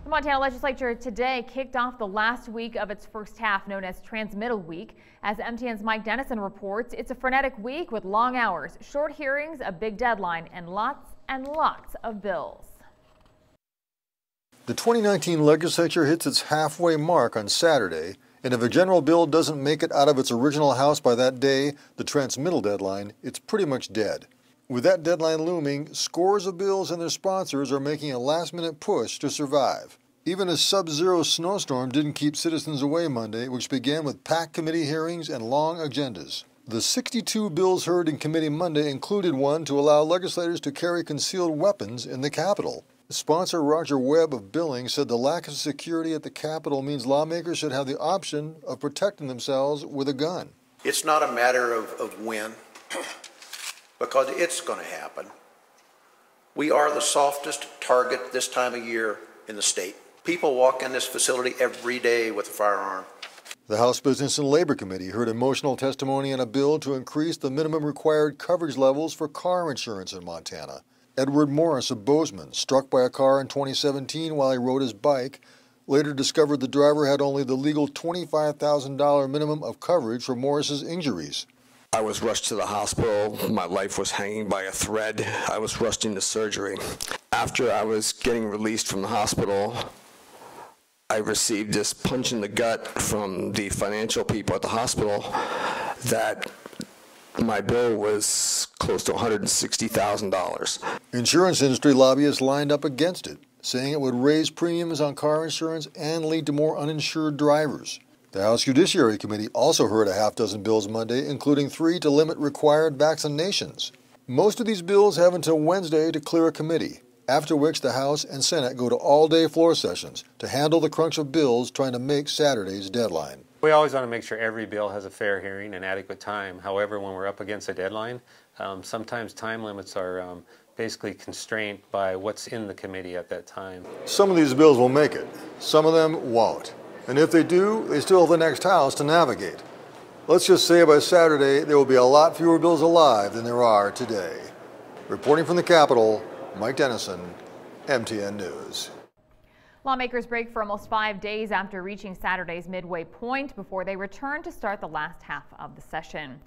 The Montana Legislature today kicked off the last week of its first half, known as Transmittal Week. As MTN's Mike Dennison reports, it's a frenetic week with long hours, short hearings, a big deadline, and lots of bills. The 2019 legislature hits its halfway mark on Saturday, and if a general bill doesn't make it out of its original house by that day, the transmittal deadline, it's pretty much dead. With that deadline looming, scores of bills and their sponsors are making a last-minute push to survive. Even a sub-zero snowstorm didn't keep citizens away Monday, which began with packed committee hearings and long agendas. The 62 bills heard in committee Monday included one to allow legislators to carry concealed weapons in the Capitol. Sponsor Roger Webb of Billings said the lack of security at the Capitol means lawmakers should have the option of protecting themselves with a gun. It's not a matter of when, because it's going to happen. We are the softest target this time of year in the state. People walk in this facility every day with a firearm. The House Business and Labor Committee heard emotional testimony on a bill to increase the minimum required coverage levels for car insurance in Montana. Edward Morris of Bozeman, struck by a car in 2017 while he rode his bike, later discovered the driver had only the legal $25,000 minimum of coverage for Morris's injuries. I was rushed to the hospital. My life was hanging by a thread. I was rushed into surgery. After I was getting released from the hospital, I received this punch in the gut from the financial people at the hospital that my bill was close to $160,000. Insurance industry lobbyists lined up against it, saying it would raise premiums on car insurance and lead to more uninsured drivers. The House Judiciary Committee also heard a half dozen bills Monday, including 3 to limit required vaccinations. Most of these bills have until Wednesday to clear a committee, after which the House and Senate go to all-day floor sessions to handle the crunch of bills trying to make Saturday's deadline. We always want to make sure every bill has a fair hearing and adequate time. However, when we're up against a deadline, sometimes time limits are basically constrained by what's in the committee at that time. Some of these bills will make it, some of them won't. And if they do, they still have the next House to navigate. Let's just say by Saturday, there will be a lot fewer bills alive than there are today. Reporting from the Capitol, Mike Dennison, MTN News. Lawmakers break for almost 5 days after reaching Saturday's midway point before they return to start the last half of the session.